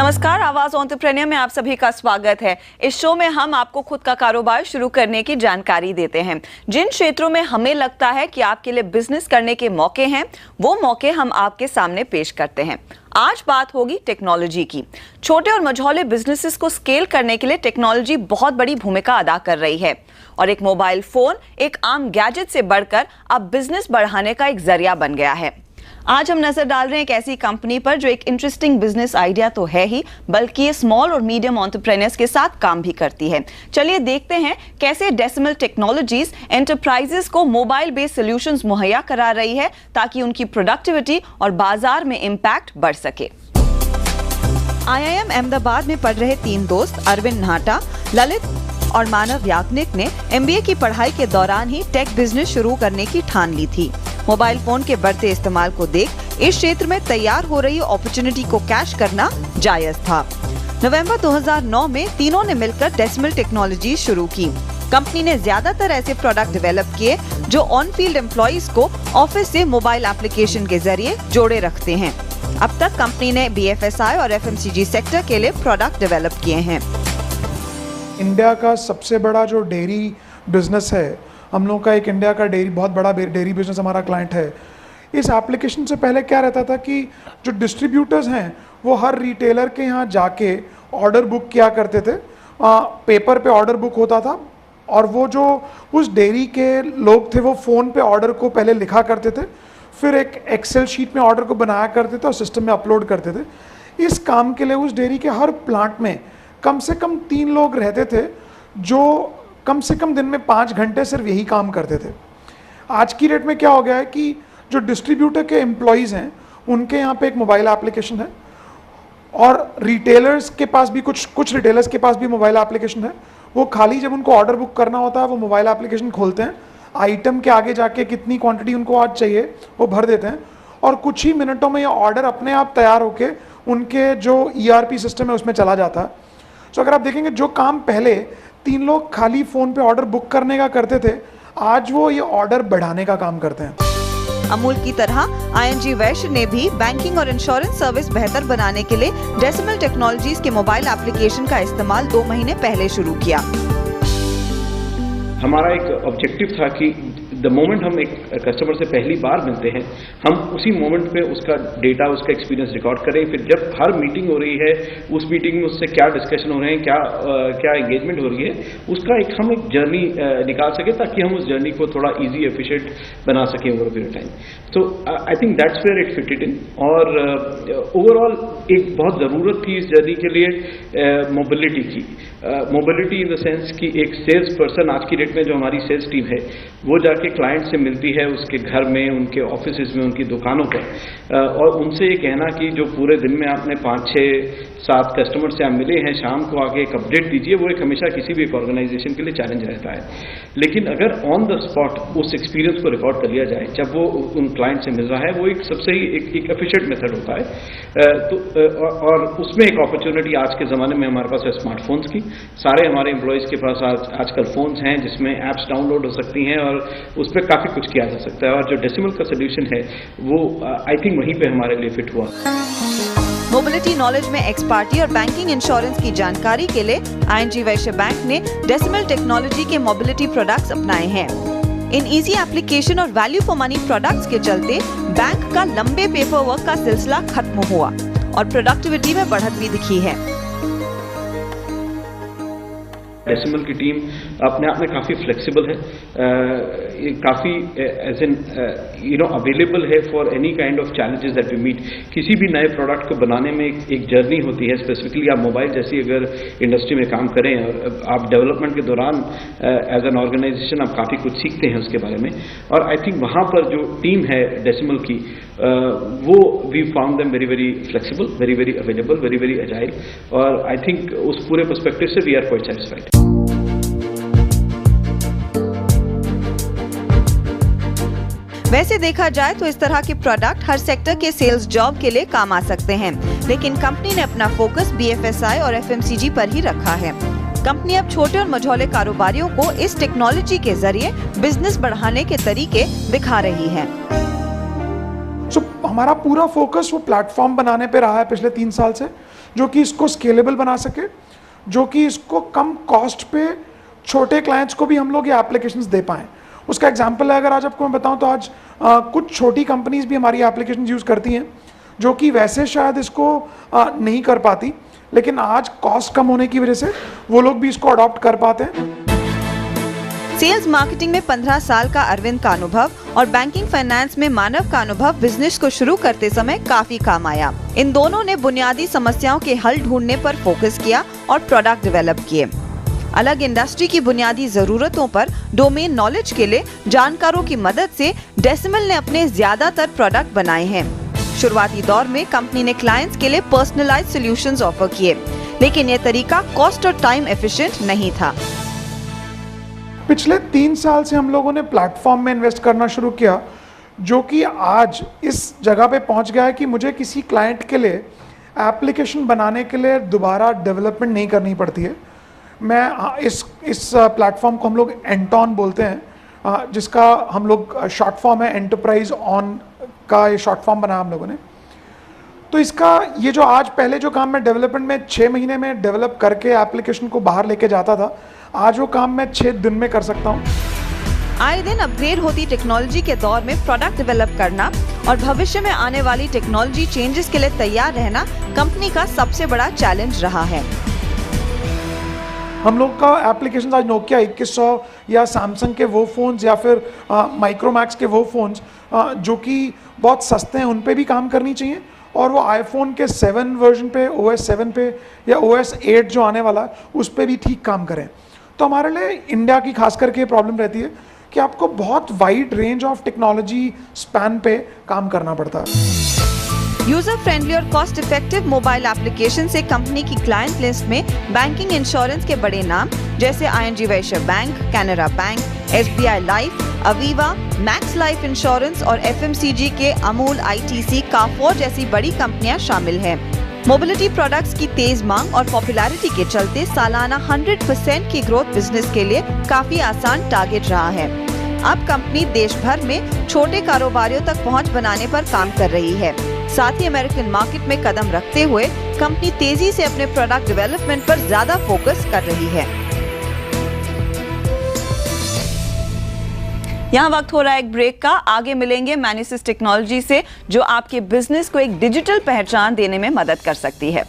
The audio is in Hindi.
नमस्कार, आवाज एंटरप्रेन्योर में आप सभी का स्वागत है। इस शो में हम आपको खुद का कारोबार शुरू करने की जानकारी देते हैं। जिन क्षेत्रों में हमें लगता है कि आपके लिए बिजनेस करने के मौके हैं, वो मौके हम आपके सामने पेश करते हैं। आज बात होगी टेक्नोलॉजी की। छोटे और मझौले बिजनेसेस को स्केल करने के लिए टेक्नोलॉजी बहुत बड़ी भूमिका अदा कर रही है और एक मोबाइल फोन एक आम गैजेट से बढ़कर अब बिजनेस बढ़ाने का एक जरिया बन गया है। आज हम नजर डाल रहे हैं एक ऐसी कंपनी पर जो एक इंटरेस्टिंग बिजनेस आइडिया तो है ही, बल्कि ये स्मॉल और मीडियम एंटरप्रेन्योर्स के साथ काम भी करती है। चलिए देखते हैं कैसे डेसिमल टेक्नोलॉजीज एंटरप्राइजेस को मोबाइल बेस्ड सॉल्यूशंस मुहैया करा रही है ताकि उनकी प्रोडक्टिविटी और बाजार में इंपैक्ट बढ़ सके। IIM अहमदाबाद में पढ़ रहे 3 दोस्त अरविंद नाटा, ललित और मानव याग्निक ने MBA की पढ़ाई के दौरान ही टेक बिजनेस शुरू करने की ठान ली थी। मोबाइल फोन के बढ़ते इस्तेमाल को देख इस क्षेत्र में तैयार हो रही अपॉर्चुनिटी को कैच करना जायज था। नवंबर 2009 में तीनों ने मिलकर डेसिमल टेक्नोलॉजी शुरू की। कंपनी ने ज्यादातर ऐसे प्रोडक्ट डेवलप किए जो ऑन फील्ड एम्प्लॉइज को ऑफिस से मोबाइल एप्लीकेशन के जरिए जोड़े रखते हैं। अब तक कंपनी ने BFSI और FMCG सेक्टर के लिए प्रोडक्ट डेवलप किए हैं। इंडिया का सबसे बड़ा जो डेयरी बिजनेस है, हम लोग का एक इंडिया का बहुत बड़ा डेयरी बिजनेस हमारा क्लाइंट है। इस एप्लीकेशन से पहले क्या रहता था कि जो डिस्ट्रीब्यूटर्स हैं वो हर रिटेलर के यहाँ जाके ऑर्डर बुक किया करते थे। पेपर पे ऑर्डर बुक होता था और वो जो उस डेयरी के लोग थे वो फ़ोन पे ऑर्डर को पहले लिखा करते थे, फिर एक एक्सेल शीट में ऑर्डर को बनाया करते थे और सिस्टम में अपलोड करते थे। इस काम के लिए उस डेयरी के हर प्लांट में कम से कम 3 लोग रहते थे जो कम से कम दिन में 5 घंटे सिर्फ यही काम करते थे। आज की डेट में क्या हो गया है कि जो डिस्ट्रीब्यूटर के एम्प्लॉयज़ हैं उनके यहाँ पे एक मोबाइल एप्लीकेशन है और रिटेलर्स के पास भी कुछ रिटेलर्स के पास भी मोबाइल एप्लीकेशन है। वो खाली जब उनको ऑर्डर बुक करना होता है वो मोबाइल एप्लीकेशन खोलते हैं, आइटम के आगे जाके कितनी क्वांटिटी उनको आज चाहिए वो भर देते हैं और कुछ ही मिनटों में ये ऑर्डर अपने आप तैयार होके उनके जो ERP सिस्टम है उसमें चला जाता है। तो अगर आप देखेंगे जो काम पहले 3 लोग खाली फ़ोन पे ऑर्डर बुक करने का करते थे, आज वो ये ऑर्डर बढ़ाने का काम करते हैं। अमूल की तरह ING वैश्य ने भी बैंकिंग और इंश्योरेंस सर्विस बेहतर बनाने के लिए डेसिमल टेक्नोलॉजीज के मोबाइल एप्लीकेशन का इस्तेमाल 2 महीने पहले शुरू किया। हमारा एक ऑब्जेक्टिव था कि द मोमेंट हम एक कस्टमर से पहली बार मिलते हैं, हम उसी मोमेंट पे उसका डेटा, उसका एक्सपीरियंस रिकॉर्ड करें। फिर जब हर मीटिंग हो रही है, उस मीटिंग में उससे क्या डिस्कशन हो रहे हैं, क्या एंगेजमेंट हो रही है, उसका हम एक जर्नी निकाल सके ताकि हम उस जर्नी को थोड़ा इजी एफिशिएंट बना सकें ओवर पीरियड टाइम। तो I think that's where it fitted in. और ओवरऑल एक बहुत ज़रूरत थी इस जर्नी के लिए मोबिलिटी की। मोबिलिटी इन द सेंस कि एक सेल्स पर्सन आज की डेट में जो हमारी सेल्स टीम है वो जाके क्लाइंट से मिलती है उसके घर में, उनके ऑफिस में, उनकी दुकानों पर, और उनसे ये कहना कि जो पूरे दिन में आपने 5, 6, 7 कस्टमर से आप मिले हैं, शाम को आके एक अपडेट दीजिए, वो एक हमेशा किसी भी एक ऑर्गेनाइजेशन के लिए चैलेंज रहता है। लेकिन अगर ऑन द स्पॉट उस एक्सपीरियंस को रिकॉर्ड कर लिया जाए जब वो उन क्लाइंट से मिल रहा है, वो एक सबसे ही एक एफिशिएंट मेथड होता है। और उसमें एक अपॉर्चुनिटी आज के ज़माने में हमारे पास है स्मार्टफोन्स की। सारे हमारे एम्प्लॉयज़ के पास आजकल फ़ोन्स हैं जिसमें ऐप्स डाउनलोड हो सकती हैं और उस पर काफ़ी कुछ किया जा सकता है। और जो डेसिमल का सोल्यूशन है वो आई थिंक वहीं पे हमारे लिए फिट हुआ। मोबिलिटी नॉलेज में एक्सपर्टी और बैंकिंग इंश्योरेंस की जानकारी के लिए ING वैश्य बैंक ने डेसिमल टेक्नोलॉजी के मोबिलिटी प्रोडक्ट्स अपनाए हैं। इन इजी एप्लीकेशन और वैल्यू फॉर मनी प्रोडक्ट्स के चलते बैंक का लंबे पेपर वर्क का सिलसिला खत्म हुआ और प्रोडक्टिविटी में बढ़त भी दिखी है। डेसिमल की टीम अपने आप में काफ़ी फ्लेक्सिबल है, काफ़ी एज एन अवेलेबल है for any kind of challenges that we meet. किसी भी नए प्रोडक्ट को बनाने में एक जर्नी होती है। स्पेसिफिकली आप मोबाइल जैसी अगर इंडस्ट्री में काम करें और आप डेवलपमेंट के दौरान एज एन ऑर्गेनाइजेशन आप काफ़ी कुछ सीखते हैं उसके बारे में। और आई थिंक वहाँ पर जो टीम है डेसिमल की वो we found them very very flexible, very very available, very very agile. और आई थिंक उस पूरे पर्सपेक्टिव से वी आर क्वाइट सेटिस्फाइड। वैसे देखा जाए तो इस तरह के प्रोडक्ट हर सेक्टर के सेल्स जॉब के लिए काम आ सकते हैं, लेकिन कंपनी ने अपना फोकस BFSI और FMCG पर ही रखा है। कंपनी अब छोटे और मझौले कारोबारियों को इस टेक्नोलॉजी के जरिए बिजनेस बढ़ाने के तरीके दिखा रही है। हमारा पूरा फोकस वो प्लेटफॉर्म बनाने पे रहा है पिछले 3 साल से, जो कि इसको स्केलेबल बना सके, जो कि इसको कम कॉस्ट पे छोटे क्लाइंट्स को भी हम लोग ये एप्लीकेशंस दे पाएँ। उसका एग्जांपल है, अगर आज आपको मैं बताऊं तो आज कुछ छोटी कंपनीज भी हमारी एप्लीकेशन यूज़ करती हैं, जो कि वैसे शायद इसको नहीं कर पाती, लेकिन आज कॉस्ट कम होने की वजह से वो लोग भी इसको अडॉप्ट कर पाते हैं। सेल्स मार्केटिंग में 15 साल का अरविंद का अनुभव और बैंकिंग फाइनेंस में मानव का अनुभव बिजनेस को शुरू करते समय काफी काम आया। इन दोनों ने बुनियादी समस्याओं के हल ढूंढने पर फोकस किया और प्रोडक्ट डेवलप किए। अलग इंडस्ट्री की बुनियादी जरूरतों पर डोमेन नॉलेज के लिए जानकारों की मदद से डेसिमल ने अपने ज्यादातर प्रोडक्ट बनाए हैं। शुरुआती दौर में कंपनी ने क्लाइंट्स के लिए पर्सनलाइज्ड सॉल्यूशंस ऑफर किए, लेकिन यह तरीका कॉस्ट और टाइम एफिशिएंट नहीं था। पिछले 3 साल से हम लोगों ने प्लेटफॉर्म में इन्वेस्ट करना शुरू किया, जो कि आज इस जगह पे पहुंच गया है कि मुझे किसी क्लाइंट के लिए एप्लीकेशन बनाने के लिए दोबारा डेवलपमेंट नहीं करनी पड़ती है। मैं इस प्लेटफॉर्म को हम लोग एंटॉन बोलते हैं, जिसका हम लोग शॉर्ट फॉर्म है एंटरप्राइज ऑन का, ये शॉर्ट फॉर्म बनाया हम लोगों ने। तो इसका ये जो आज पहले जो काम मैं डेवलपमेंट में 6 महीने में डेवलप करके एप्लीकेशन को बाहर लेके जाता था, आज वो काम मैं 6 दिन में कर सकता हूँ। आए दिन अपग्रेड होती टेक्नोलॉजी के दौर में प्रोडक्ट डेवलप करना और भविष्य में आने वाली टेक्नोलॉजी चेंजेस के लिए तैयार रहना कंपनी का सबसे बड़ा चैलेंज रहा है। हम लोग का एप्लीकेशन आज नोकिया 2100 या सैमसंग के वो फ़ोन्स या फिर माइक्रोमैक्स के वो फ़ोन्स जो कि बहुत सस्ते हैं, उन पे भी काम करनी चाहिए, और वो आईफोन के 7 वर्जन पे, OS 7 पे या OS 8 जो आने वाला है उस पे भी ठीक काम करें। तो हमारे लिए इंडिया की खास करके प्रॉब्लम रहती है कि आपको बहुत wide range of technology span पे काम करना पड़ता है। यूजर फ्रेंडली और कॉस्ट इफेक्टिव मोबाइल एप्लीकेशन से कंपनी की क्लाइंट लिस्ट में बैंकिंग इंश्योरेंस के बड़े नाम जैसे ING वैश्य bank, Canara bank, SBI life, Aviva, max life insurance और FMCG के अमूल, ITC, काफोर जैसी बड़ी कंपनियां शामिल हैं। मोबिलिटी प्रोडक्ट्स की तेज मांग और पॉपुलैरिटी के चलते सालाना 100% की ग्रोथ बिजनेस के लिए काफी आसान टारगेट रहा है। अब कंपनी देश भर में छोटे कारोबारियों तक पहुंच बनाने पर काम कर रही है। साथ ही अमेरिकन मार्केट में कदम रखते हुए कंपनी तेजी से अपने प्रोडक्ट डेवलपमेंट पर ज्यादा फोकस कर रही है। यहाँ वक्त हो रहा है एक ब्रेक का। आगे मिलेंगे मैनिसिस टेक्नोलॉजी से, जो आपके बिजनेस को एक डिजिटल पहचान देने में मदद कर सकती है।